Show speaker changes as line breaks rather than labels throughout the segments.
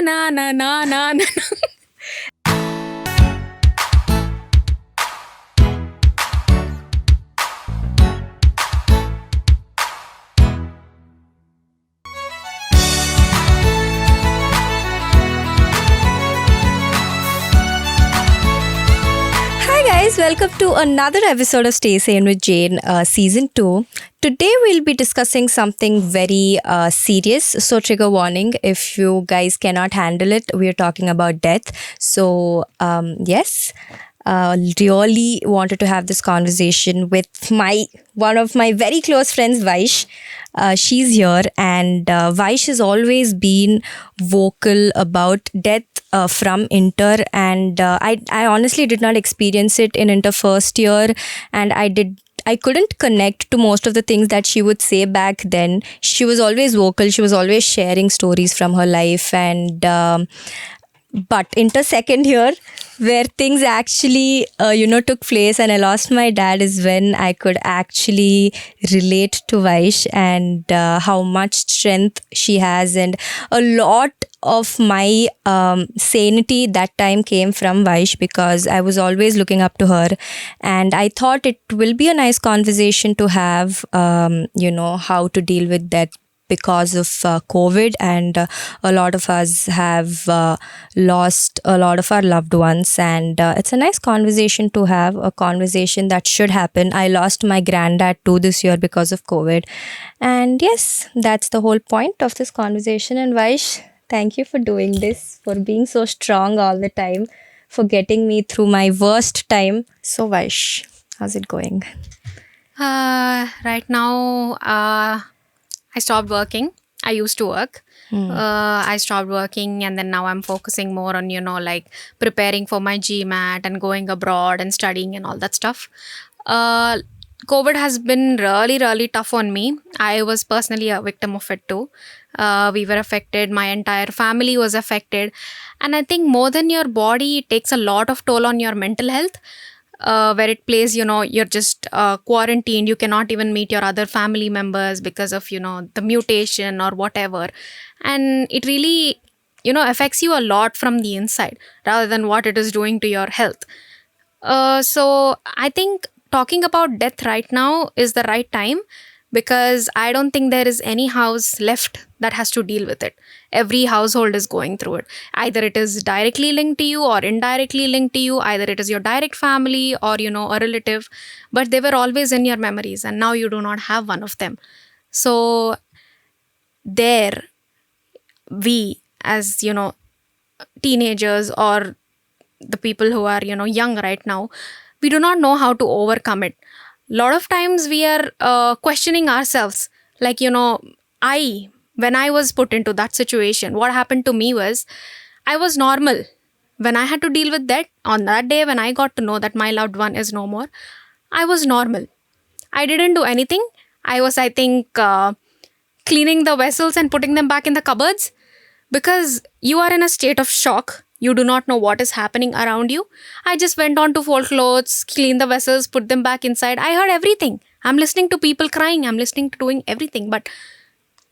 na na na na na.
Hi guys, welcome to another episode of Stay Sane with Jane, season 2. Today we'll be discussing something very serious, so trigger warning if you guys cannot handle it. We're talking about death. So, yes, really wanted to have this conversation with one of my very close friends, Vaish. She's here, and Vaish has always been vocal about death from Inter, and I honestly did not experience it in Inter first year, and I couldn't connect to most of the things that she would say back then. She was always vocal. She was always sharing stories from her life, and but into second year where things actually took place and I lost my dad is when I could actually relate to Vaish and how much strength she has, and a lot of my sanity that time came from Vaish because I was always looking up to her, and I thought it will be a nice conversation to have, how to deal with that because of COVID, and a lot of us have lost a lot of our loved ones, and it's a nice conversation to have, a conversation that should happen. I lost my granddad too this year because of COVID, and yes, that's the whole point of this conversation. And Vaish, thank you for doing this, for being so strong all the time, for getting me through my worst time. So Vaish, how's it going?
Right now, I stopped working. I used to work. I stopped working, and then now I'm focusing more on, preparing for my GMAT and going abroad and studying and all that stuff. COVID has been really, really tough on me. I was personally a victim of it too. We were affected. My entire family was affected. And I think more than your body, it takes a lot of toll on your mental health. Where it plays, you're just quarantined. You cannot even meet your other family members because of, the mutation or whatever. And it really, affects you a lot from the inside rather than what it is doing to your health. So I think talking about death right now is the right time because I don't think there is any house left that has to deal with it. Every household is going through it. Either it is directly linked to you or indirectly linked to you. Either it is your direct family or, a relative, but they were always in your memories and now you do not have one of them. So there, we as, teenagers or the people who are, young right now, we do not know how to overcome it. Lot of times we are questioning ourselves, like, when I was put into that situation, what happened to me was I was normal. When I had to deal with that, on that day when I got to know that my loved one is no more, I was normal. I didn't do anything. I was, I think, cleaning the vessels and putting them back in the cupboards because you are in a state of shock. You do not know what is happening around you. I just went on to fold clothes, clean the vessels, put them back inside. I heard everything. I'm listening to people crying. I'm listening to doing everything. But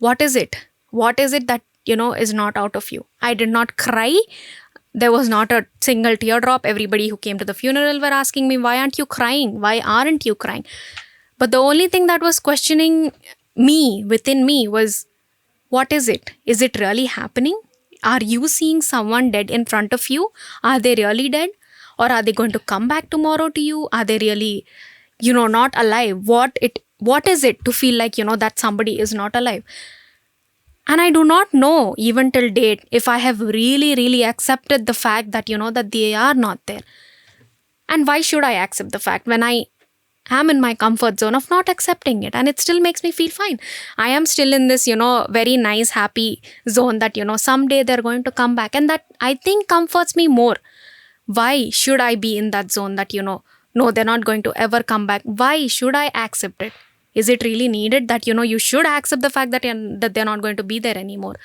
what is it? What is it that, is not out of you? I did not cry. There was not a single teardrop. Everybody who came to the funeral were asking me, why aren't you crying? Why aren't you crying? But the only thing that was questioning me, within me, was, what is it? Is it really happening? Are you seeing someone dead in front of you? Are they really dead? Or are they going to come back tomorrow to you? Are they really, not alive? What is it to feel like, that somebody is not alive? And I do not know even till date if I have really, really accepted the fact that, that they are not there. And why should I accept the fact when I am in my comfort zone of not accepting it and it still makes me feel fine? I am still in this, very nice, happy zone that, someday they're going to come back, and that I think comforts me more. Why should I be in that zone that, no, they're not going to ever come back? Why should I accept it? Is it really needed that, you should accept the fact that, that they're not going to be there anymore?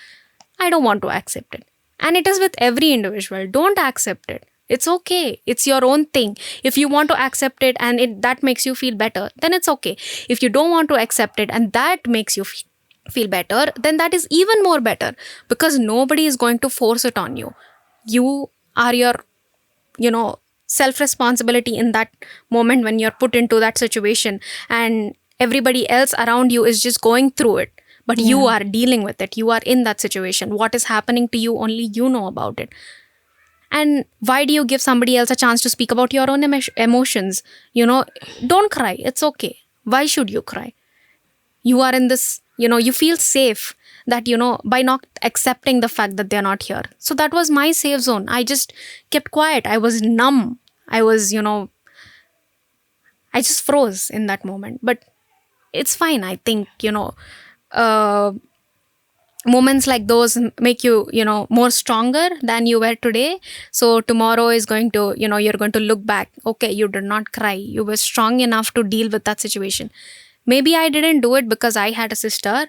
I don't want to accept it. And it is with every individual. Don't accept it. It's okay. It's your own thing. If you want to accept it and that makes you feel better, then it's okay. If you don't want to accept it and that makes you feel better, then that is even more better, because nobody is going to force it on you. You are your, self responsibility in that moment when you're put into that situation, and everybody else around you is just going through it, but you
Yeah.
are dealing with it. You are in that situation. What is happening to you, only you know about it. And why do you give somebody else a chance to speak about your own emotions? Don't cry, it's okay. Why should you cry? You are in this, you feel safe, that by not accepting the fact that they're not here. So that was my safe zone. I just kept quiet. I was numb. I was, I just froze in that moment. But it's fine. I think, uh, moments like those make you, more stronger than you were today. So tomorrow is going to, you're going to look back. Okay, you did not cry. You were strong enough to deal with that situation. Maybe I didn't do it because I had a sister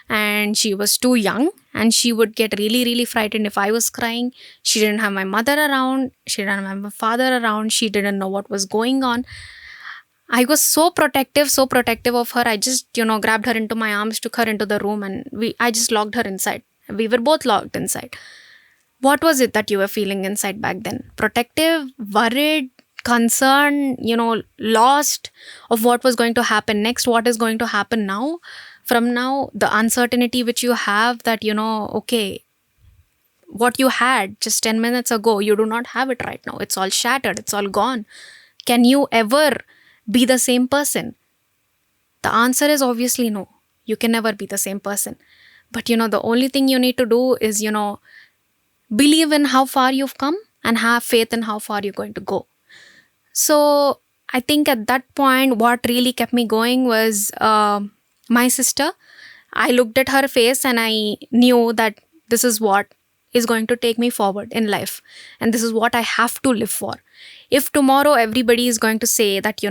and she was too young, and she would get really, really frightened if I was crying. She didn't have my mother around. She didn't have my father around. She didn't know what was going on. I was so protective of her. I just, grabbed her into my arms, took her into the room, and I just locked her inside. We were both locked inside. What was it that you were feeling inside back then? Protective, worried, concerned, lost of what was going to happen next, what is going to happen now. From now, the uncertainty which you have, that, okay, what you had just 10 minutes ago, you do not have it right now. It's all shattered, it's all gone. Can you ever be the same person? The answer is obviously no. You can never be the same person. But, the only thing you need to do is, believe in how far you've come and have faith in how far you're going to go. So I think at that point, what really kept me going was my sister. I looked at her face and I knew that this is what is going to take me forward in life. And this is what I have to live for. If tomorrow everybody is going to say that,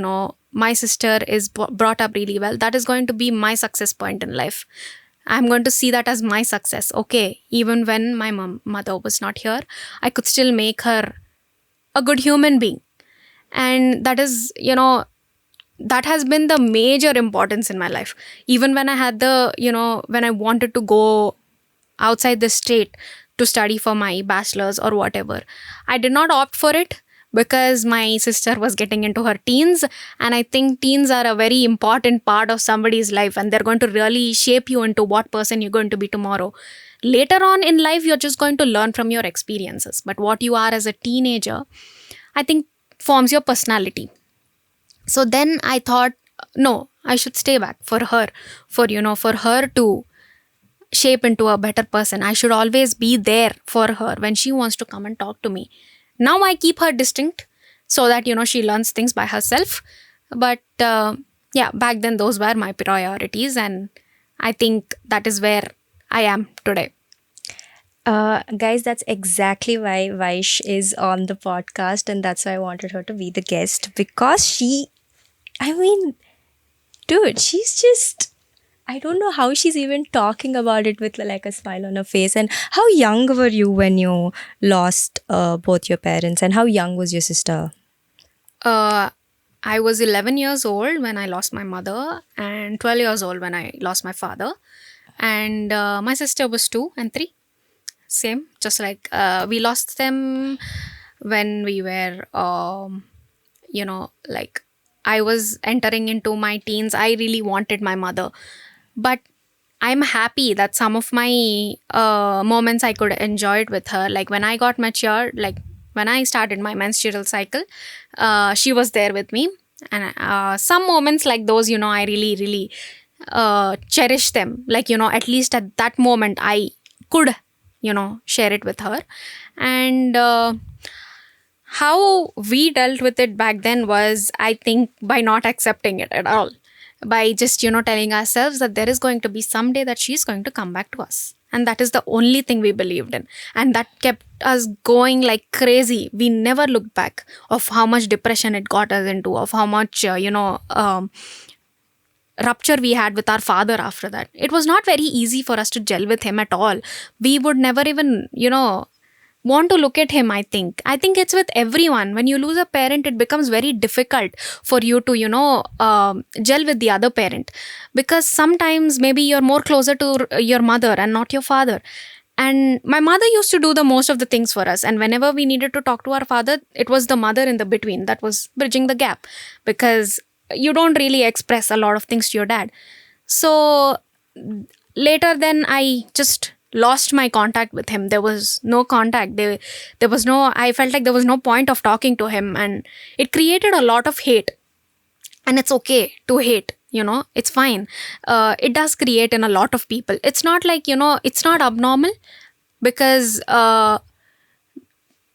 my sister is brought up really well, that is going to be my success point in life. I'm going to see that as my success. Okay, even when my mother was not here, I could still make her a good human being. And that is, that has been the major importance in my life. Even when I had when I wanted to go outside the state to study for my bachelor's or whatever, I did not opt for it because my sister was getting into her teens. And I think teens are a very important part of somebody's life, and they're going to really shape you into what person you're going to be tomorrow. Later on in life, you're just going to learn from your experiences. But what you are as a teenager, I think, forms your personality. So then I thought, no, I should stay back for her, for her to shape into a better person. I should always be there for her when she wants to come and talk to me. Now I keep her distinct so that, she learns things by herself. But yeah, back then those were my priorities. And I think that is where I am today.
Guys, that's exactly why Vaish is on the podcast, and that's why I wanted her to be the guest, because I mean, dude, she's just, I don't know how she's even talking about it with like a smile on her face. And how young were you when you lost both your parents, and how young was your sister?
I was 11 years old when I lost my mother, and 12 years old when I lost my father. And my sister was 2 and 3. Same, just like we lost them when we were, like I was entering into my teens. I really wanted my mother. But I'm happy that some of my moments I could enjoy it with her. Like when I got mature, like when I started my menstrual cycle, she was there with me. And some moments like those, I really, really cherish them. Like, at least at that moment, I could, share it with her. And how we dealt with it back then was, I think, by not accepting it at all. By just, telling ourselves that there is going to be someday that she's going to come back to us. And that is the only thing we believed in. And that kept us going like crazy. We never looked back of how much depression it got us into, of how much, rupture we had with our father after that. It was not very easy for us to gel with him at all. We would never even, want to look at him. I think it's with everyone. When you lose a parent, it becomes very difficult for you to gel with the other parent, because sometimes maybe you're more closer to your mother and not your father. And my mother used to do the most of the things for us, and whenever we needed to talk to our father, it was the mother in the between that was bridging the gap, because you don't really express a lot of things to your dad. So later then I just lost my contact with him. There was no contact. There was no, I felt like there was no point of talking to him, and it created a lot of hate. And it's okay to hate, it's fine. It does create in a lot of people. It's not like, it's not abnormal, because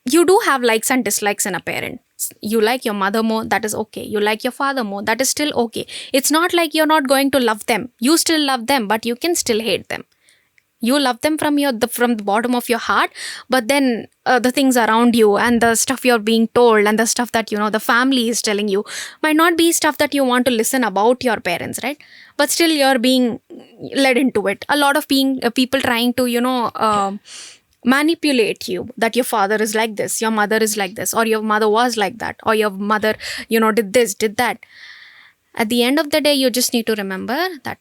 you do have likes and dislikes in a parent. You like your mother more, that is okay. You like your father more, that is still okay. It's not like you're not going to love them. You still love them, but you can still hate them. You love them from from the bottom of your heart, but then the things around you and the stuff you're being told and the stuff that the family is telling you might not be stuff that you want to listen about your parents, right? But still you're being led into it. A lot of people trying to manipulate you, that your father is like this, your mother is like this, or your mother was like that, or your mother did this, did that. At the end of the day, you just need to remember that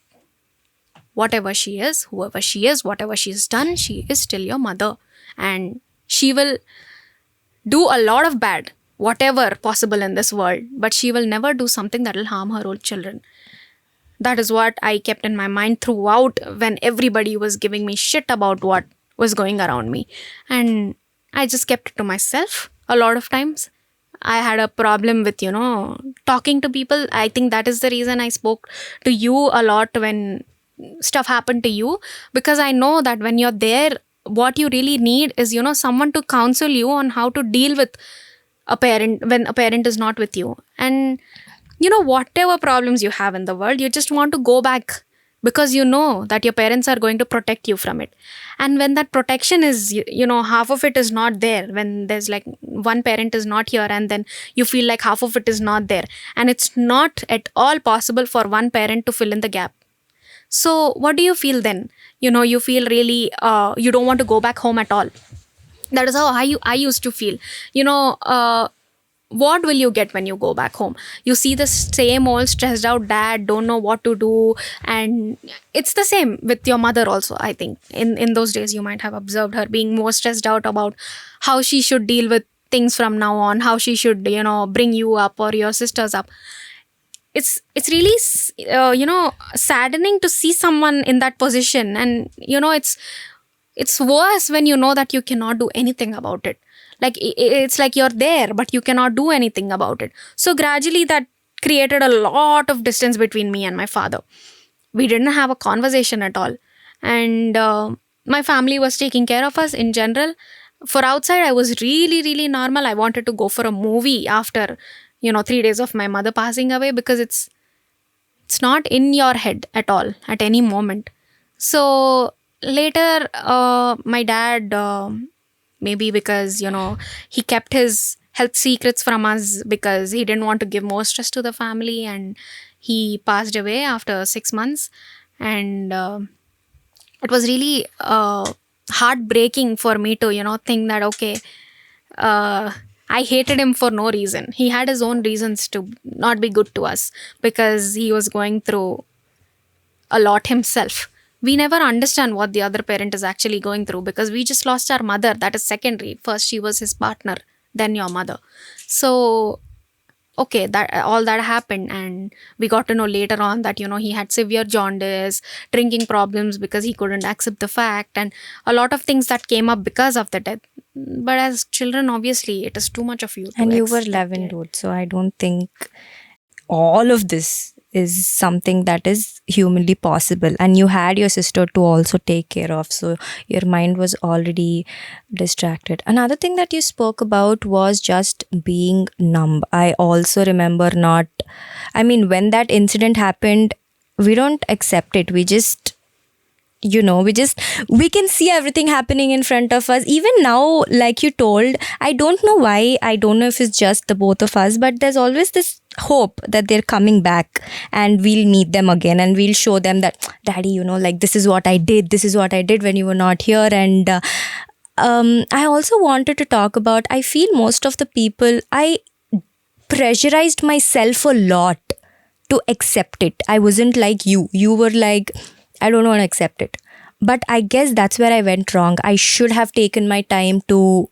whatever she is, whoever she is, whatever she's done, she is still your mother. And she will do a lot of bad, whatever possible in this world, but she will never do something that will harm her own children. That is what I kept in my mind throughout, when everybody was giving me shit about what was going around me. And I just kept it to myself a lot of times. I had a problem with, talking to people. I think that is the reason I spoke to you a lot when stuff happened to you, because I know that when you're there, what you really need is someone to counsel you on how to deal with a parent when a parent is not with you. And whatever problems you have in the world, you just want to go back, because you know that your parents are going to protect you from it. And when that protection is half of it is not there, when there's like one parent is not here, and then you feel like half of it is not there, and it's not at all possible for one parent to fill in the gap. So what do you feel then? You feel really, you don't want to go back home at all. That is how I used to feel. What will you get when you go back home? You see the same old stressed out dad, don't know what to do. And it's the same with your mother also. I think in those days you might have observed her being more stressed out about how she should deal with things from now on, how she should, bring you up or your sisters up. It's really saddening to see someone in that position. And it's worse when you know that you cannot do anything about it. Like it's like you're there, but you cannot do anything about it. So gradually that created a lot of distance between me and my father. We didn't have a conversation at all. And my family was taking care of us in general. For outside, I was really, really normal. I wanted to go for a movie after 3 days of my mother passing away, because it's not in your head at all at any moment. So later, my dad, maybe because, he kept his health secrets from us because he didn't want to give more stress to the family, and he passed away after 6 months. And it was really heartbreaking for me to, think that, okay, I hated him for no reason. He had his own reasons to not be good to us, because he was going through a lot himself. We never understand what the other parent is actually going through, because we just lost our mother. That is secondary. First, she was his partner, then your mother. So, okay, that all that happened, and we got to know later on that, he had severe jaundice, drinking problems because he couldn't accept the fact, and a lot of things that came up because of the death. But as children, obviously, it is too much of you.
And you were 11, dude, so I don't think all of this is something that is humanly possible. And you had your sister to also take care of, so your mind was already distracted. Another thing that you spoke about was just being numb. I also remember when that incident happened, we don't accept it. We just we can see everything happening in front of us. Even now, like you told, I don't know why, I don't know if it's just the both of us, but there's always this hope that they're coming back and we'll meet them again and we'll show them that, daddy, this is what I did when you were not here. And I also wanted to talk about, I feel most of the people, I pressurized myself a lot to accept it. I wasn't like you. You were like, I don't want to accept it. But I guess that's where I went wrong. I should have taken my time to,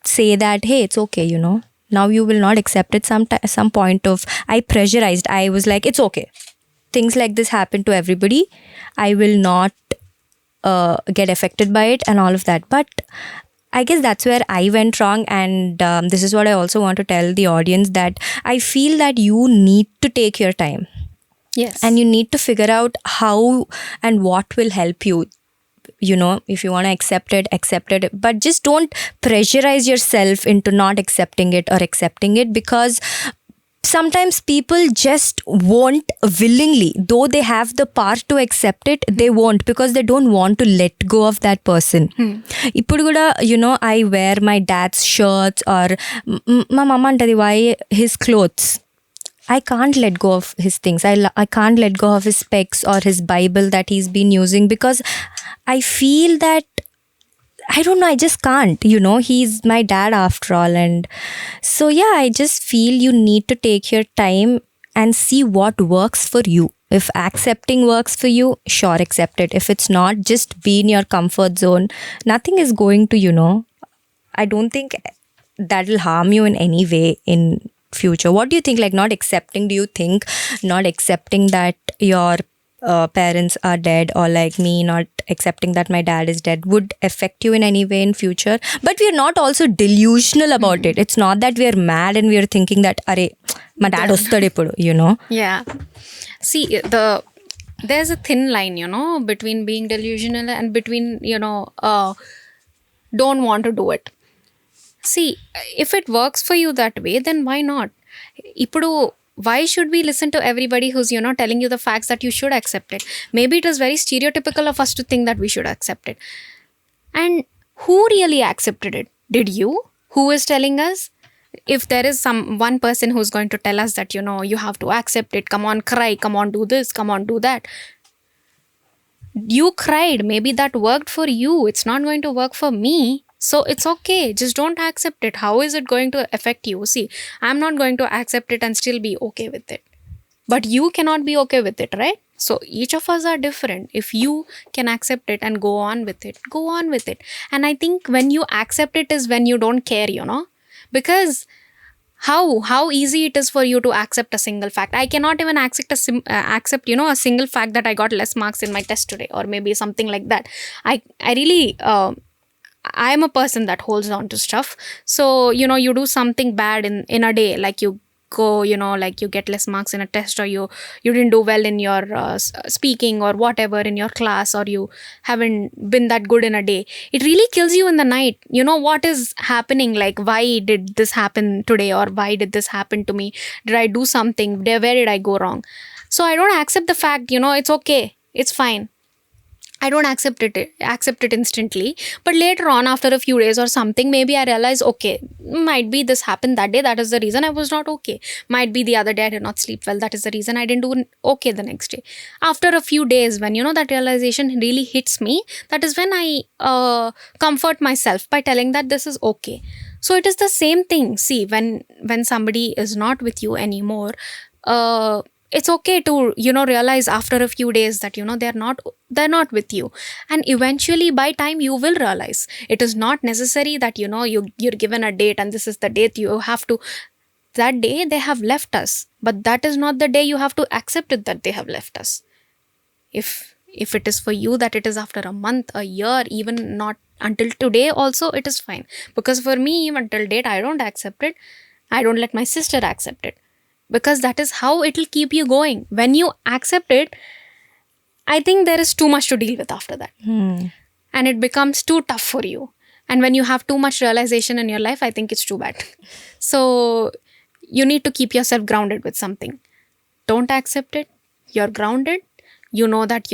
say that, hey, it's okay, Now you will not accept it. Some point of, I pressurized. I was like, it's okay. Things like this happen to everybody. I will not get affected by it and all of that. But I guess that's where I went wrong. And this is what I also want to tell the audience, that I feel that you need to take your time.
Yes.
And you need to figure out how and what will help you. If you want to accept it. But just don't pressurize yourself into not accepting it or accepting it, because sometimes people just won't willingly, though they have the power to accept it, they won't, because they don't want to let go of that person. Ippudu kuda, I wear my dad's shirts, or my mama antadi, why his clothes. I can't let go of his things. I can't let go of his specs or his Bible that he's been using, because I feel that, I don't know, I just can't, he's my dad after all. And so, yeah, I just feel you need to take your time and see what works for you. If accepting works for you, sure, accept it. If it's not, just be in your comfort zone. Nothing is going to, I don't think that'll harm you in any way in future. What do you think? Like, not accepting, do you think not accepting that your parents are dead, or like me not accepting that my dad is dead, would affect you in any way in future? But we are not also delusional about it. It's not that we are mad and we are thinking that, are my dad ostadu ippudu,
Yeah. See, there's a thin line, between being delusional and between, don't want to do it. See, if it works for you that way, then why not? Ippudu, why should we listen to everybody who's, telling you the facts that you should accept it? Maybe it is very stereotypical of us to think that we should accept it. And who really accepted it? Did you? Who is telling us? If there is one person who's going to tell us that, you have to accept it, come on, cry, come on, do this, come on, do that. You cried. Maybe that worked for you. It's not going to work for me. So it's okay. Just don't accept it. How is it going to affect you? See, I'm not going to accept it and still be okay with it. But you cannot be okay with it, right? So each of us are different. If you can accept it and go on with it, go on with it. And I think when you accept it is when you don't care, because how easy it is for you to accept a single fact. I cannot even accept a single fact that I got less marks in my test today, or maybe something like that. I really I am a person that holds on to stuff. So you do something bad in a day, like you go, like you get less marks in a test, or you didn't do well in your speaking or whatever in your class, or you haven't been that good in a day. It really kills you in the night. What is happening? Like, why did this happen today, or why did this happen to me? Did I do something? Where did I go wrong? So I don't accept the fact, it's okay, it's fine. I don't accept it instantly. But later on, after a few days or something, maybe I realize, okay, might be this happened that day. That is the reason I was not okay. Might be the other day I did not sleep well. That is the reason I didn't do okay the next day. After a few days, when, that realization really hits me, that is when I comfort myself by telling that this is okay. So it is the same thing. See, when somebody is not with you anymore, it's okay to realize after a few days that they're not with you, and eventually by time you will realize. It is not necessary that you're given a date and this is the date you have to. That day they have left us, but that is not the day you have to accept it that they have left us. If it is for you that it is after a month, a year, even not until today also, it is fine. Because for me, even till date, I don't accept it. I don't let my sister accept it. Because that is how it will keep you going. When you accept it, I think there is too much to deal with after that. And it becomes too tough for you. And when you have too much realization in your life, I think it's too bad. So you need to keep yourself grounded with something. Don't accept it. You're grounded. You know that,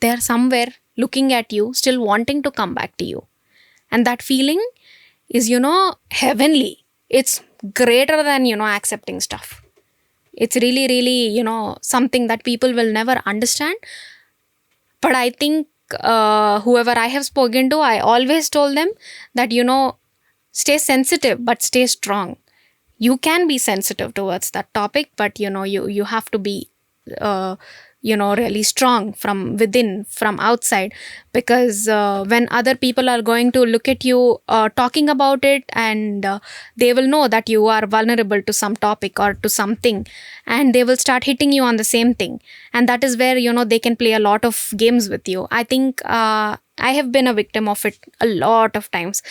they're somewhere looking at you, still wanting to come back to you. And that feeling is, heavenly. It's greater than, accepting stuff. It's really, really, something that people will never understand. But I think whoever I have spoken to, I always told them that, stay sensitive, but stay strong. You can be sensitive towards that topic, but you have to be uh, really strong from within, from outside, because when other people are going to look at you talking about it, and they will know that you are vulnerable to some topic or to something, and they will start hitting you on the same thing, and that is where they can play a lot of games with you. I think I have been a victim of it a lot of times.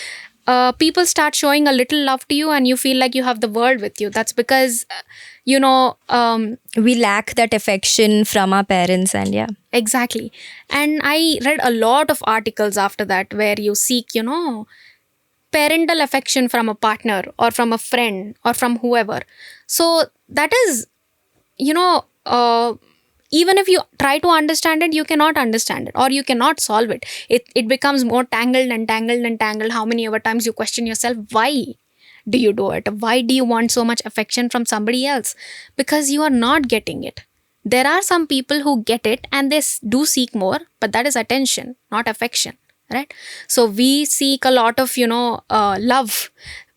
People start showing a little love to you and you feel like you have the world with you. That's because
We lack that affection from our parents, and yeah.
exactly. And I read a lot of articles after that where you seek parental affection from a partner or from a friend or from whoever. So that is, you know even if you try to understand it, you cannot understand it, or you cannot solve it. It becomes more tangled and tangled and tangled. How many ever times you question yourself, why do you do it? Why do you want so much affection from somebody else? Because you are not getting it. There are some people who get it and they do seek more, but that is attention, not affection, right? So we seek a lot of love.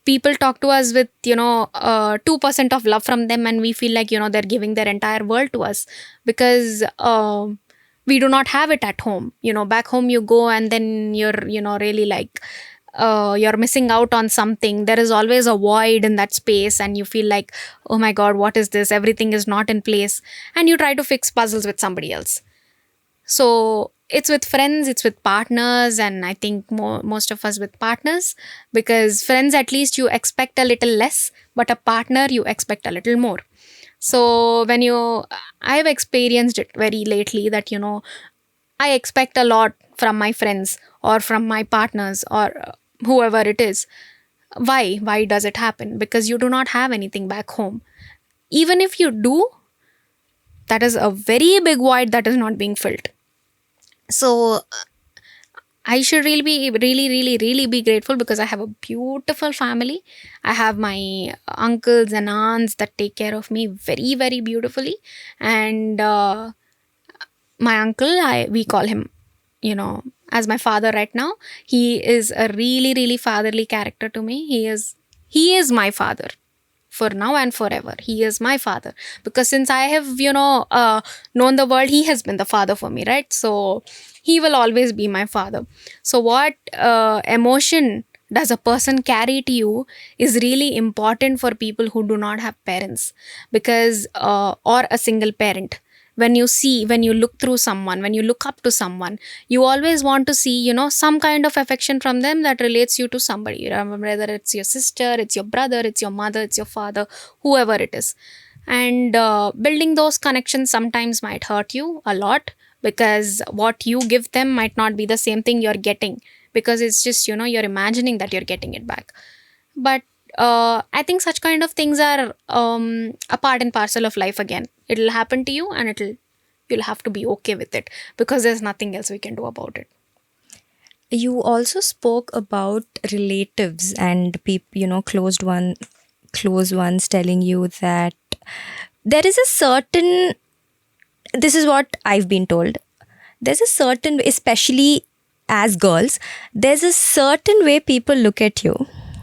People talk to us with 2% of love from them, and we feel like they're giving their entire world to us, because we do not have it at home. Back home you go and then you're really like you're missing out on something. There is always a void in that space, and you feel like, oh my god, what is this? Everything is not in place, and you try to fix puzzles with somebody else. So it's with friends, it's with partners, and I think most of us with partners, because friends at least you expect a little less, but a partner you expect a little more. So I've experienced it very lately that I expect a lot from my friends or from my partners or whoever it is. Why does it happen? Because you do not have anything back home. Even if you do, that is a very big void that is not being filled. So I should really be grateful, because I have a beautiful family. I have my uncles and aunts that take care of me very, very beautifully. And my uncle, we call him, as my father right now. He is a really, really fatherly character to me. He is my father for now and forever. He is my father, because since I have known the world, he has been the father for me, right? So he will always be my father. So what emotion does a person carry to you is really important for people who do not have parents, because or a single parent. When you look through someone, when you look up to someone, you always want to see some kind of affection from them that relates you to somebody. Whether it's your sister, it's your brother, it's your mother, it's your father, whoever it is. And building those connections sometimes might hurt you a lot, because what you give them might not be the same thing you're getting, because it's just you're imagining that you're getting it back. But I think such kind of things are a part and parcel of life. Again, it'll happen to you, and you'll have to be okay with it, because there's nothing else we can do about it.
You also spoke about relatives and people, close ones telling you that there is a certain, this is what I've been told, there's a certain, especially as girls, there's a certain way people look at you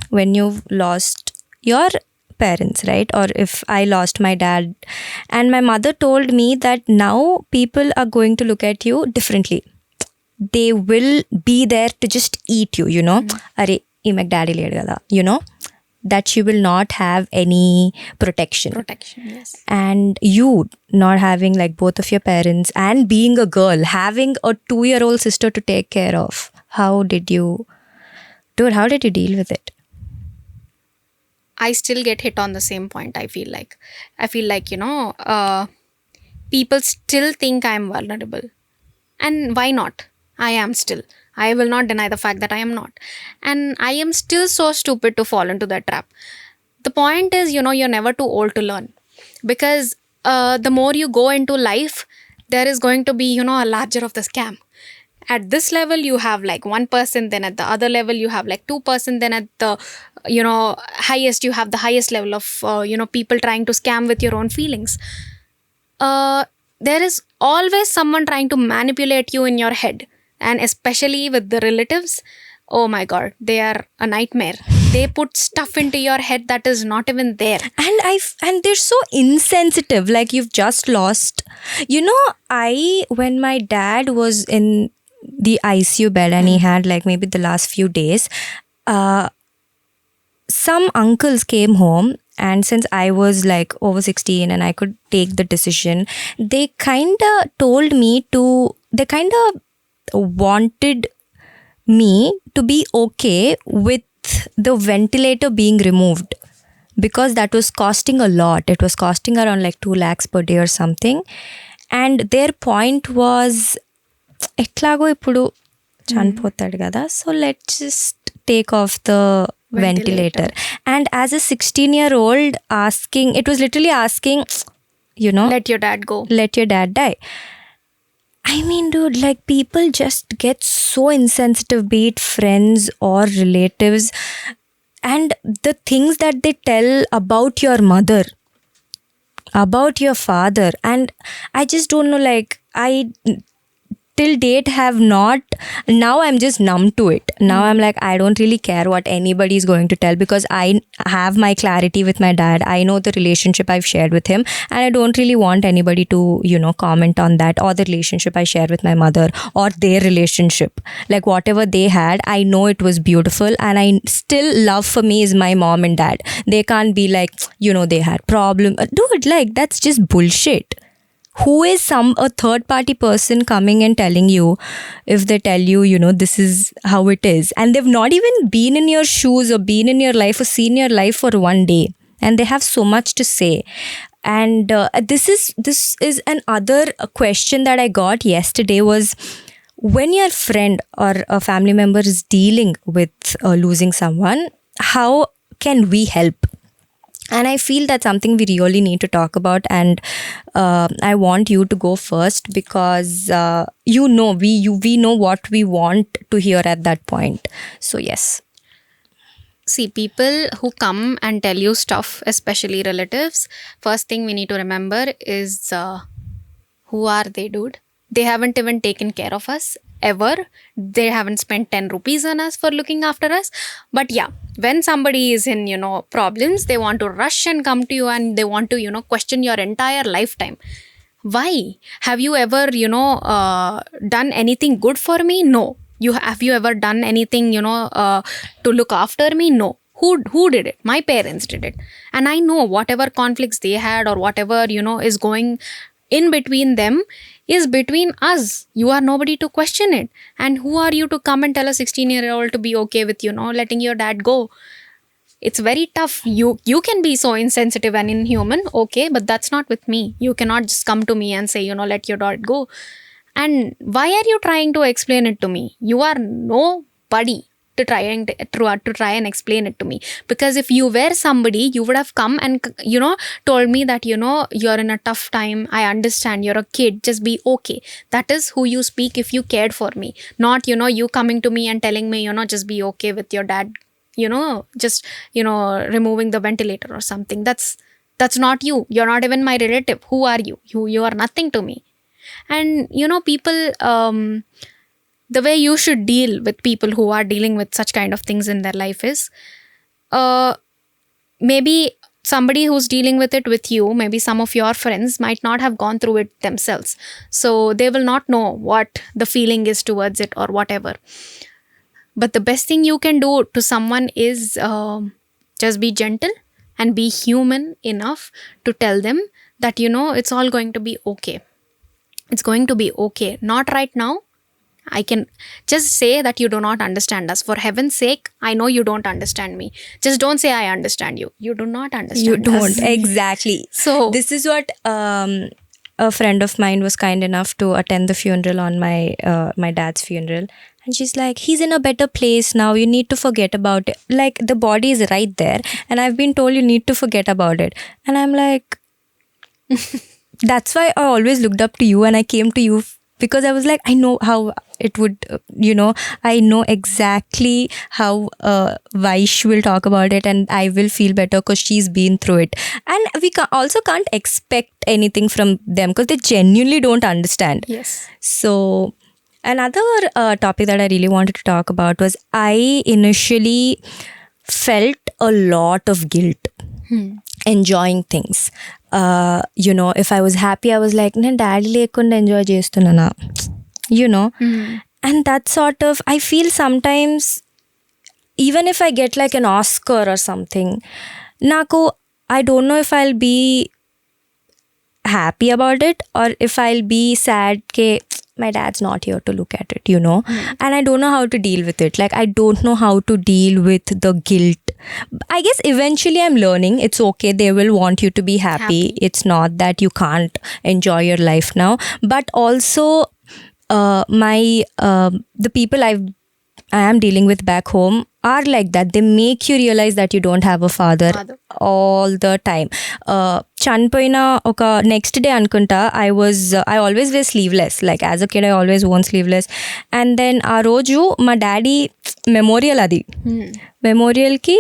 when you've lost your parents, right? Or if I lost my dad, and my mother told me that now people are going to look at you differently. They will be there to just eat you, Are ee meg daddy led gada, that you will not have any protection.
Yes.
And you not having like both of your parents, and being a girl, having a 2-year-old sister to take care of. How did you deal with it?
I still get hit on the same point. I feel like people still think I'm vulnerable, and why not? I am still. I will not deny the fact that I am not, and I am still so stupid to fall into that trap. The point is, you're never too old to learn, because the more you go into life, there is going to be a larger of the scam. At this level you have like 1%, then at the other level you have like 2%, then at the highest you have the highest level of people trying to scam with your own feelings. There is always someone trying to manipulate you in your head, And especially with the relatives, oh my god, they are a nightmare. They put stuff into your head that is not even there.
And they're so insensitive, like you've just lost, when my dad was in the ICU bed and he had like maybe the last few days, some uncles came home, and since I was like over 16 and I could take the decision, they kind of wanted me to be okay with the ventilator being removed, because that was costing a lot. It was costing around like 2 lakhs per day or something. And their point was, ఎట్లాగో ఇప్పుడు చనిపోతాడు కదా, so let's just take off the ventilator. And as a 16-year-old asking, it was literally asking,
Let your dad go.
Let your dad die. I mean, dude, like people just get so insensitive, be it friends or relatives, and the things that they tell about your mother, about your father, and I just don't know, like I till date have not, now I'm just numb to it. Now I'm like, I don't really care what anybody is going to tell, because I have my clarity with my dad. I know the relationship I've shared with him, and I don't really want anybody to comment on that, or the relationship I share with my mother, or their relationship. Like whatever they had, I know it was beautiful, and I still love for me is my mom and dad. They can't be like, they had problem. Dude, like that's just bullshit. Who is a third party person coming and telling you, if they tell you, this is how it is, and they've not even been in your shoes or been in your life or seen your life for one day, and they have so much to say. And this is another question that I got yesterday was, when your friend or a family member is dealing with losing someone, how can we help? And I feel that's something we really need to talk about. And I want you to go first, because we know what we want to hear at that point. So yes.
See, people who come and tell you stuff, especially relatives, first thing we need to remember is who are they, dude? They haven't even taken care of us ever. They haven't spent 10 rupees on us for looking after us. But yeah, when somebody is in problems, they want to rush and come to you, and they want to question your entire lifetime. Why? Have you ever done anything good for me? No. Have you ever done anything to look after me? No. Who did it? My parents did it. And I know whatever conflicts they had, or whatever is going in between them, is between us. You are nobody to question it. And who are you to come and tell a 16-year-old to be okay with letting your dad go? It's very tough. You can be so insensitive and inhuman, okay, but that's not with me. You cannot just come to me and say let your dad go. And why are you trying to explain it to me? You are nobody to try and explain it to me. Because if you were somebody, you would have come and told me that you're in a tough time, I understand, you're a kid, just be okay. That is who you speak if you cared for me. Not you coming to me and telling me just be okay with your dad, just removing the ventilator or something. That's not you. You're not even my relative. Who are you? You are nothing to me. And people, the way you should deal with people who are dealing with such kind of things in their life is, maybe somebody who's dealing with it with you, maybe some of your friends might not have gone through it themselves, so they will not know what the feeling is towards it or whatever. But the best thing you can do to someone is just be gentle and be human enough to tell them that it's all going to be okay. It's going to be okay. Not right now. I can just say that you do not understand us. For heaven's sake, I know you don't understand me. Just don't say I understand you. You do not understand
You don't.
us.
Exactly.
So
this is what a friend of mine was kind enough to attend the funeral on my dad's funeral. And she's like, he's in a better place now. You need to forget about it. Like, the body is right there. And I've been told you need to forget about it. And I'm like, that's why I always looked up to you, and I came to you because I was like, I know how it would, I know exactly how Vaish will talk about it, and I will feel better because she's been through it. And we also can't expect anything from them because they genuinely don't understand.
yes.
So Another topic that I really wanted to talk about was I initially felt a lot of guilt enjoying things. If I was happy, I was like, "Na daddy lekunda enjoy chestunana," you know. And that sort of, I feel sometimes, even if I get like an Oscar or something, naku, I don't know if I'll be happy about it or if I'll be sad ke my dad's not here to look at it, and I don't know how to deal with it. Like, I don't know how to deal with the guilt. I guess eventually I'm learning. It's okay, they will want you to be happy. It's not that you can't enjoy your life now, but also the people I am dealing with back home are like that. They make you realize that you don't have a father all the time. Chanpoina oka next day anukunta, I always wear sleeveless. Like, as a kid I always worn sleeveless. And then aa roju ma daddy memorial adi. Memorial ki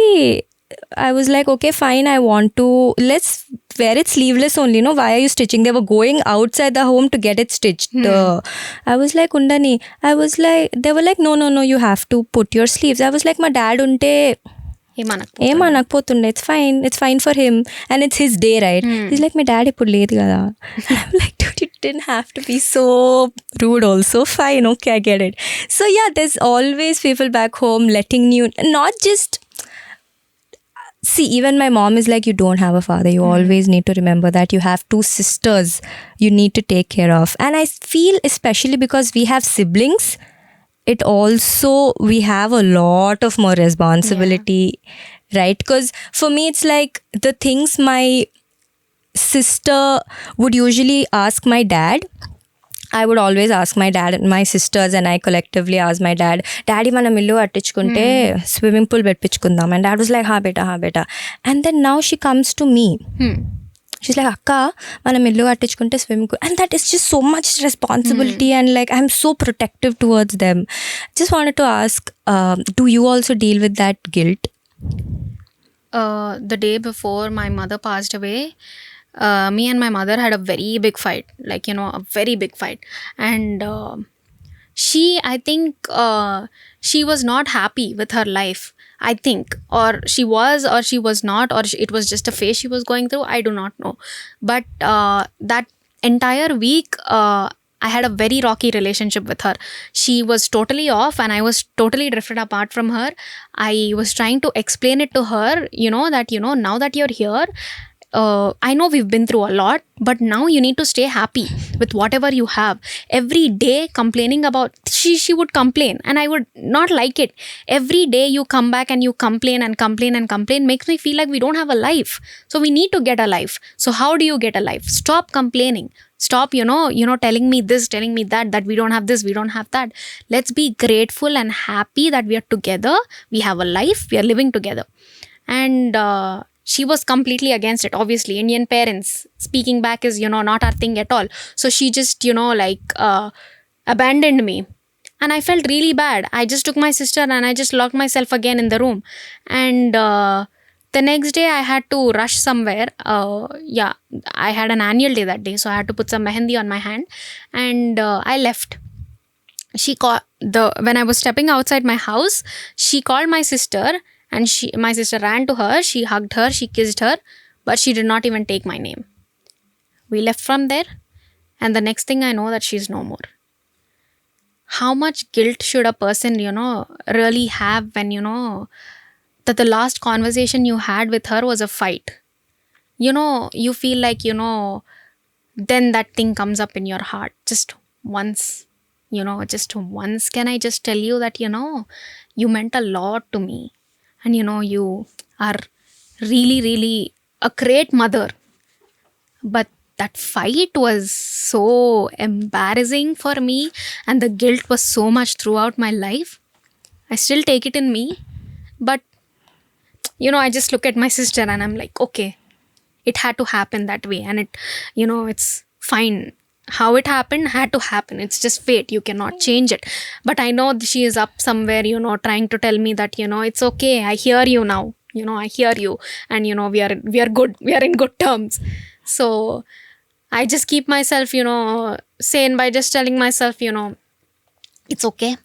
I was like, okay, fine, I want to, let's wear it sleeveless only. No, why are you stitching? They were going outside the home to get it stitched. I was like, Undani. They were like, no, you have to put your sleeves. I was like, my dad unte ఏమనకపోతుండే, it's fine for him and it's his day, right? He's like, my dad ఇప్పుడు లేదు కదా. I'm like, dude, you didn't have to be so rude also. Fine, okay, I get it. So yeah, there's always people back home letting you, not just, see, even my mom is like, you don't have a father, you always need to remember that you have 2 sisters you need to take care of. And I feel, especially because we have siblings, it also, we have a lot of more responsibility, right? Because for me it's like the things my sister would usually ask my dad, I would always ask my dad and my sisters, and I collectively ask my dad, daddy manam illu attichukunte swimming pool petpichukundam. And dad was like, ha beta. And then now she comes to me. She's like, akka, manam illu attichukunte swimming pool. And that is just so much responsibility, and like, I'm so protective towards them. Just wanted to ask, do you also deal with that guilt?
The day before my mother passed away, me and my mother had a very big fight, like, a very big fight. And I think she was not happy with her life, I think, or she was not, or it was just a phase she was going through. I do not know. But that entire week, I had a very rocky relationship with her. She was totally off and I was totally drifted apart from her. I was trying to explain it to her, that, now that you're here, I know we've been through a lot, but now you need to stay happy with whatever you have. Every day complaining about, she would complain and I would not like it. Every day you come back and you complain makes me feel like we don't have a life. So we need to get a life. So how do you get a life? Stop complaining. Stop, telling me this, telling me that we don't have this, we don't have that. Let's be grateful and happy that we are together. We have a life. We are living together. And she was completely against it. Obviously, Indian parents, speaking back is, not our thing at all. So she just, abandoned me. And I felt really bad. I just took my sister and I just locked myself again in the room. And the next day I had to rush somewhere. I had an annual day that day. So I had to put some mehendi on my hand. And I left. When I was stepping outside my house, she called my sister. And my sister ran to her, she hugged her, she kissed her, but she did not even take my name. We left from there, and the next thing I know that she's no more. How much guilt should a person, really have when, that the last conversation you had with her was a fight? You feel like, then that thing comes up in your heart just once. Just once. Can I just tell you that, you meant a lot to me. And you are really, really a great mother. But that fight was so embarrassing for me, and the guilt was so much throughout my life. I still take it in me. But, I just look at my sister and I'm like, okay, it had to happen that way. And it, it's fine. How it happened had to happen. It's just fate. You cannot change it. But I know she is up somewhere, trying to tell me that, it's okay. I hear you now. I hear you. And, we are good. We are in good terms. So I just keep myself, sane by just telling myself, It's okay.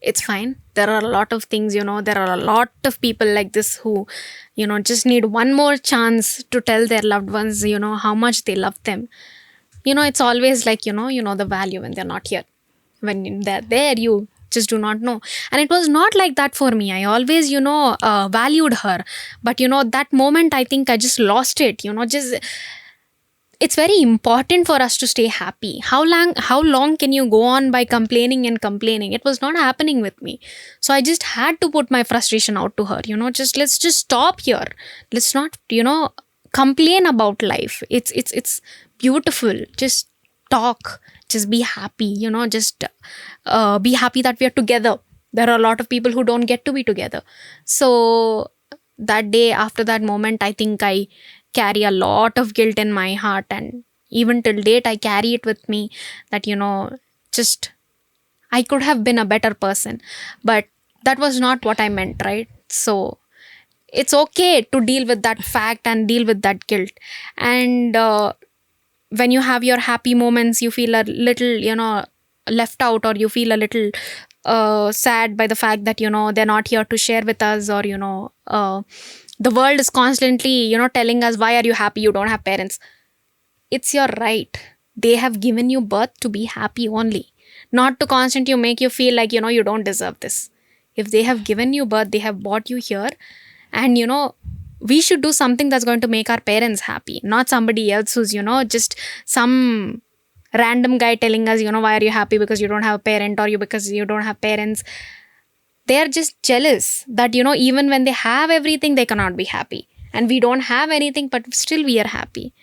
It's fine. There are a lot of things, there are a lot of people like this who, just need one more chance to tell their loved ones, how much they love them. It's always like, the value when they're not here. When they're there, you just do not know. And it was not like that for me. I always, valued her. But, that moment, I think I just lost it, just it's very important for us to stay happy. How long can you go on by complaining and complaining? It was not happening with me. So I just had to put my frustration out to her. Just let's just stop here. Let's not, complain about life. It's beautiful. Just talk. Just be happy. Just be happy that we are together. There are a lot of people who don't get to be together. So that day, after that moment, I think I carry a lot of guilt in my heart, and even till date I carry it with me, that just I could have been a better person, but that was not what I meant, right? So it's okay to deal with that fact and deal with that guilt. And when you have your happy moments, you feel a little left out, or you feel a little sad by the fact that they're not here to share with us, or the world is constantly telling us, why are you happy, you don't have parents. It's your right. They have given you birth to be happy only, not to constantly make you feel like you don't deserve this. If they have given you birth, they have brought you here, and we should do something that's going to make our parents happy, not somebody else who's just some random guy telling us why are you happy because you don't have a parent, or you because you don't have parents. They are just jealous that even when they have everything, they cannot be happy, and we don't have anything but still we are happy.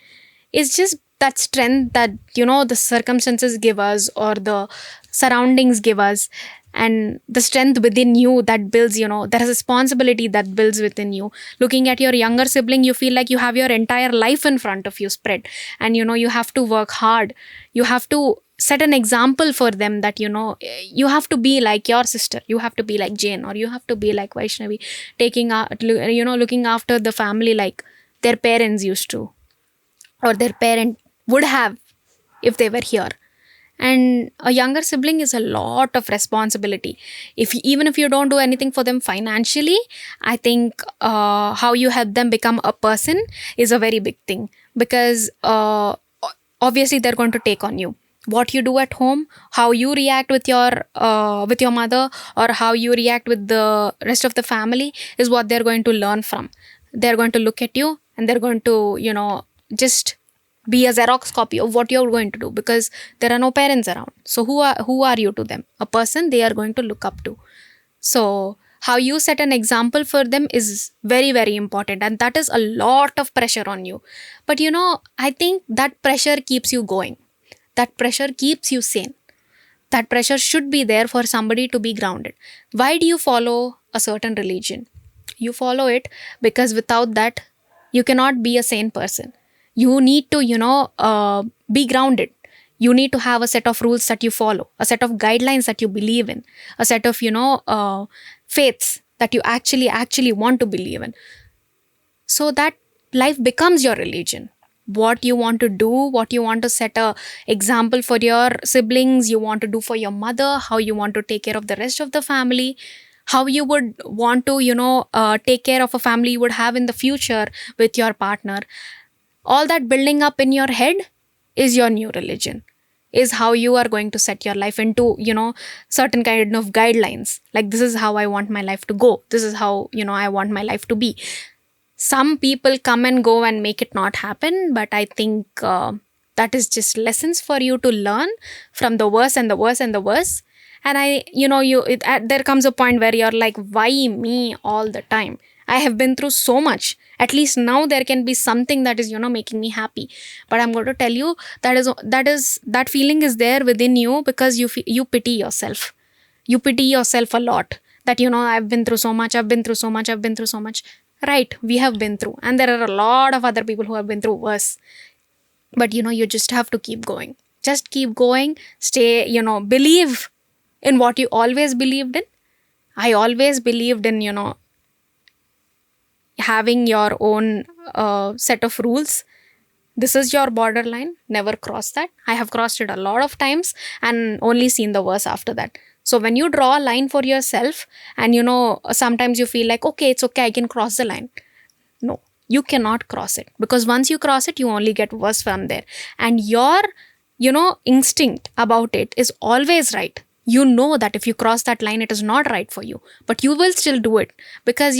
It's just that strength that the circumstances give us, or the surroundings give us, and the strength within you that builds, the responsibility that builds within you. Looking at your younger sibling, you feel like you have your entire life in front of you spread, and you have to work hard. You have to set an example for them, that you have to be like your sister, you have to be like Jane, or you have to be like Vaishnavi, taking looking after the family like their parents used to, or their parent would have if they were here. And a younger sibling is a lot of responsibility. Even if you don't do anything for them financially, I think how you help them become a person is a very big thing, because obviously they're going to take on you. What you do at home, how you react with your mother, or how you react with the rest of the family, is what they're going to learn from. They're going to look at you, and they're going to just be a Xerox copy of what you're going to do, because there are no parents around. So who are you to them? A person they are going to look up to. So how you set an example for them is very, very important, and that is a lot of pressure on you. But I think that pressure keeps you going. That pressure keeps you sane. That pressure should be there for somebody to be grounded. Why do you follow a certain religion? You follow it because without that, you cannot be a sane person. You need to, be grounded. You need to have a set of rules that you follow, a set of guidelines that you believe in, a set of, faiths that you actually want to believe in. So that life becomes your religion. What you want to do, what you want to set a example for your siblings, you want to do for your mother, how you want to take care of the rest of the family, how you would want to, take care of a family you would have in the future with your partner. All that building up in your head is your new religion, is how you are going to set your life into, certain kind of guidelines. Like, this is how I want my life to go. This is how, I want my life to be. Some people come and go and make it not happen, but I think that is just lessons for you to learn from the worst and the worst and the worst. And there comes a point where you're like, why me all the time? I have been through so much. At least now there can be something that is, making me happy. But I'm going to tell you that feeling is there within you because you pity yourself. You pity yourself a lot. That, I've been through so much, I've been through so much, I've been through so much. Right, we have been through. And there are a lot of other people who have been through worse. But, you just have to keep going. Just keep going. Stay, believe in what you always believed in. I always believed in, having your own set of rules. This is your borderline. Never cross that. I have crossed it a lot of times and only seen the worst after that. So when you draw a line for yourself, and sometimes you feel like, okay, it's okay, I can cross the line. No, you cannot cross it, because once you cross it, you only get worse from there. And your instinct about it is always right. You know that if you cross that line, it is not right for you, but you will still do it, because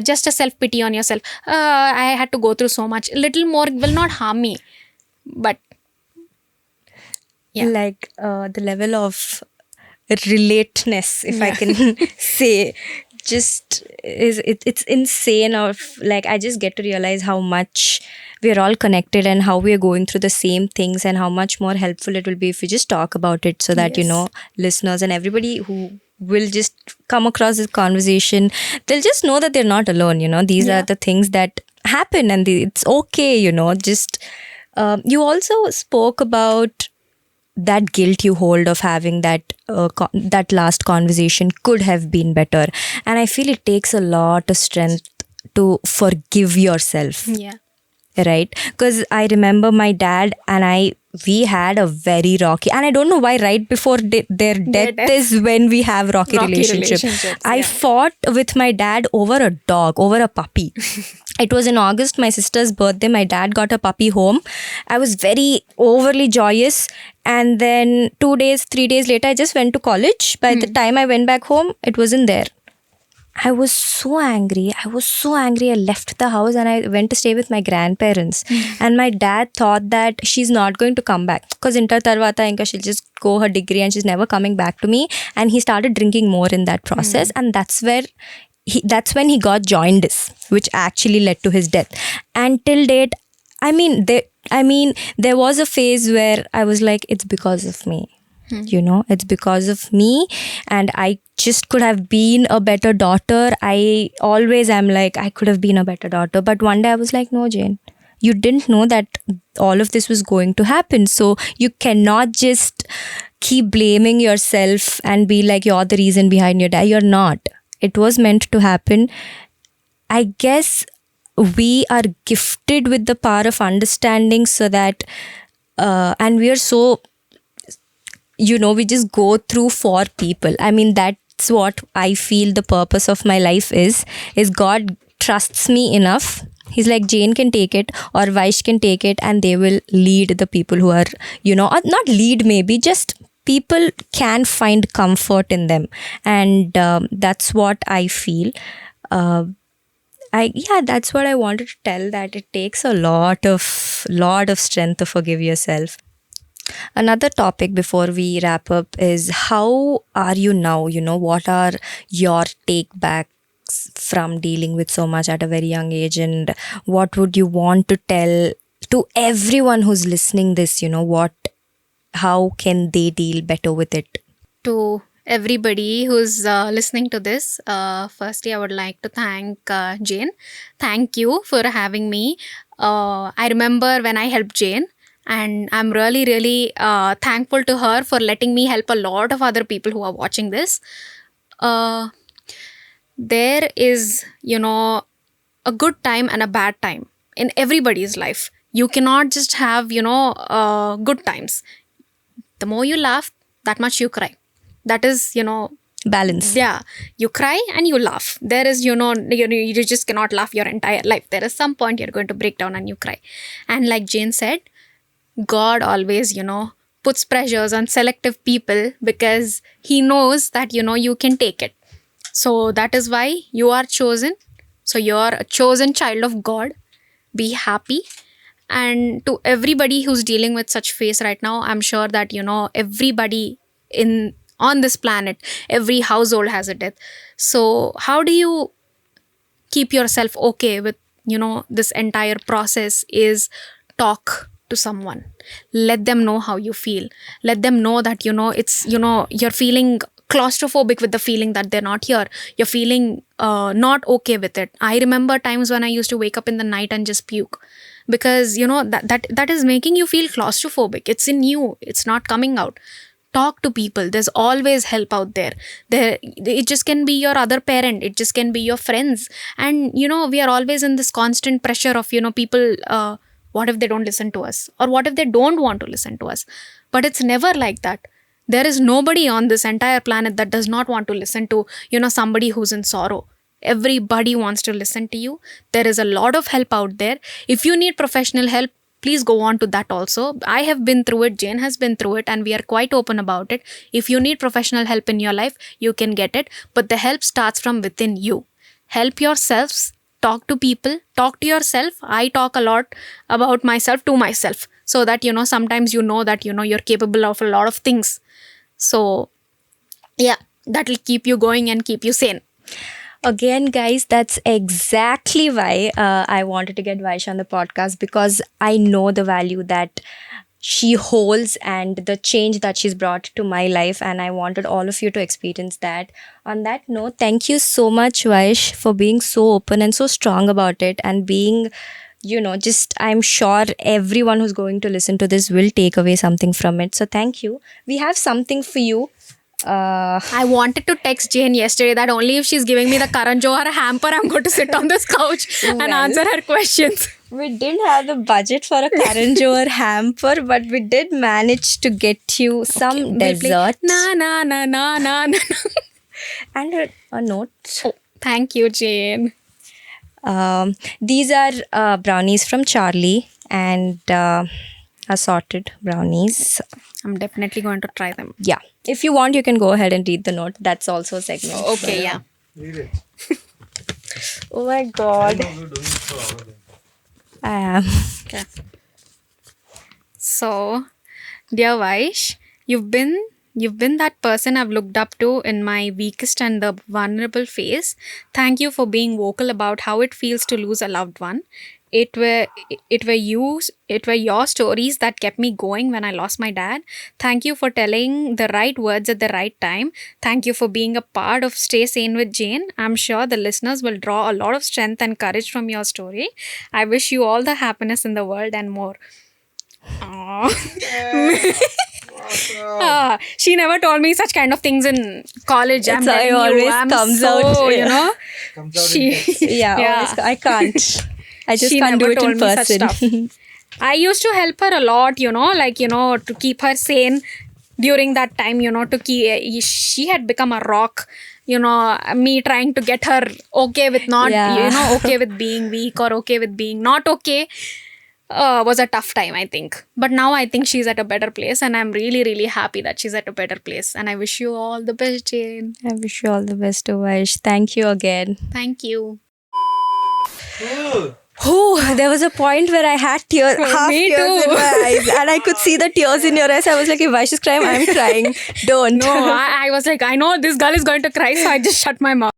just a self pity on yourself. I had to go through so much, little more will not harm me. But yeah.
Like the level of relateness, if I can say, just it's insane. Of like, I just get to realize how much we're all connected and how we're going through the same things, and how much more helpful it will be if we just talk about it, so that
Yes.
listeners and everybody who will just come across this conversation, they'll just know that they're not alone. These
Yeah.
are the things that happen, and it's okay. Just you also spoke about that guilt you hold of having that last conversation could have been better, and I feel it takes a lot of strength to forgive yourself,
Yeah.
right? Because I remember my dad and we had a very rocky, and I don't know why, right before their death
death.
is when we have rocky relationship. I
Yeah.
fought with my dad over a dog, over a puppy. It was in August, my sister's birthday. My dad got a puppy home. I was very overly joyous. And then 2 days, 3 days later, I just went to college. By the time I went back home, it wasn't there. I was so angry. I left the house and I went to stay with my grandparents. And my dad thought that she's not going to come back, because inter tarvata inka she'll just go her degree and she's never coming back to me. And he started drinking more in that process. And that's when he got jaundice, which actually led to his death. And till date, there was a phase where I was like, it's because of me. It's because of me, and I just could have been a better daughter. I always am like, I could have been a better daughter. But one day I was like, no, Jane, you didn't know that all of this was going to happen. So you cannot just keep blaming yourself and be like, you're the reason behind your death. You're not. It was meant to happen. I guess we are gifted with the power of understanding, so that and we are so, we just go through for people. I mean, that's what I feel the purpose of my life is God trusts me enough. He's like, Jane can take it, or Vaish can take it, and they will lead the people who are, or not lead, maybe just people can find comfort in them. And that's what I feel. That's what I wanted to tell, that it takes a lot of strength to forgive yourself. Another topic before we wrap up is, how are you now? What are your take backs from dealing with so much at a very young age, and what would you want to tell to everyone who's listening this? How can they deal better with it?
To everybody who's listening to this, firstly, I would like to thank Jane. Thank you for having me. I remember when I helped Jane, and I'm really, really thankful to her for letting me help a lot of other people who are watching this. There is, a good time and a bad time in everybody's life. You cannot just have, good times. The more you laugh, that much you cry. That is,
Balance.
yeah, you cry and you laugh. There is, you just cannot laugh your entire life. There is some point you're going to break down and you cry. And like Jane said, God always, puts pressures on selective people, because he knows that, you can take it. So that is why you are chosen. So you're a chosen child of God. Be happy. And to everybody who's dealing with such phase right now, I'm sure that, everybody on this planet, every household has a death. So how do you keep yourself okay with, this entire process is talk to someone. Let them know how you feel. Let them know that, it's, you're feeling claustrophobic with the feeling that they're not here. You're feeling not okay with it. I remember times when I used to wake up in the night and just puke, because that is making you feel claustrophobic. It's in you, it's not coming out. Talk to people. There's always help out there. It just can be your other parent, it just can be your friends. And we are always in this constant pressure of people, what if they don't listen to us, or what if they don't want to listen to us? But it's never like that. There is nobody on this entire planet that does not want to listen to, somebody who's in sorrow. Everybody wants to listen to you. There is a lot of help out there. If you need professional help, please go on to that also. I have been through it, Jane has been through it, and we are quite open about it. If you need professional help in your life, you can get it. But the help starts from within you. Help yourselves, talk to people, talk to yourself. I talk a lot about myself to myself, so that, sometimes that, you're capable of a lot of things. So, yeah, that will keep you going and keep you sane.
Again, guys, that's exactly why I wanted to get Vaishnavi on the podcast, because I know the value that she holds and the change that she's brought to my life, and I wanted all of you to experience that. On that note, thank you so much, Vaish, for being so open and so strong about it, and being, just, I'm sure everyone who's going to listen to this will take away something from it. So thank you. We have something for you.
I wanted to text Jane yesterday that only if she's giving me the Karan Johar hamper, I'm going to sit on this couch and answer her questions.
We didn't have the budget for a Karan Johar hamper, but we did manage to get you some dessert.
Na na na na na na.
And a note.
Oh, thank you, Jane.
These are brownies from Charlie, and assorted brownies.
I'm definitely going to try them.
Yeah. If you want, you can go ahead and read the note. That's also a segment.
Okay, yeah.
Read it.
Oh my God.
I know you're doing it for hours.
I am.
Okay. So, dear Vaish, you've been that person I've looked up to in my weakest and the vulnerable phase. Thank you for being vocal about how it feels to lose a loved one. It were your stories that kept me going when I lost my dad. Thank you for telling the right words at the right time. Thank you for being a part of Stay Sane with Jane. I'm sure the listeners will draw a lot of strength and courage from your story. I wish you all the happiness in the world and more. She never told me such kind of things in college.
That's how it always comes out.
Comes out
She,
in text.
Yeah. Always, I can't. I just
she
can't do
never
it
told
in
me such stuff.
person.
I used to help her a lot, to keep her sane during that time, to keep, she had become a rock, me trying to get her okay with not, okay with being weak or okay with being not okay. Was a tough time, I think. But now I think she's at a better place, and I'm really, really happy that she's at a better place. And I wish you all the best, Jane.
I wish you all the best, Vaish. Thank you again.
Thank you.
Ooh.
Oh, there was a point where I had tears, half
Me
tears
too.
in my eyes, and I could see the tears in your eyes. I was like, if Vaish is crying, I'm crying. Don't.
No, I was like, I know this girl is going to cry, so I just shut my mouth.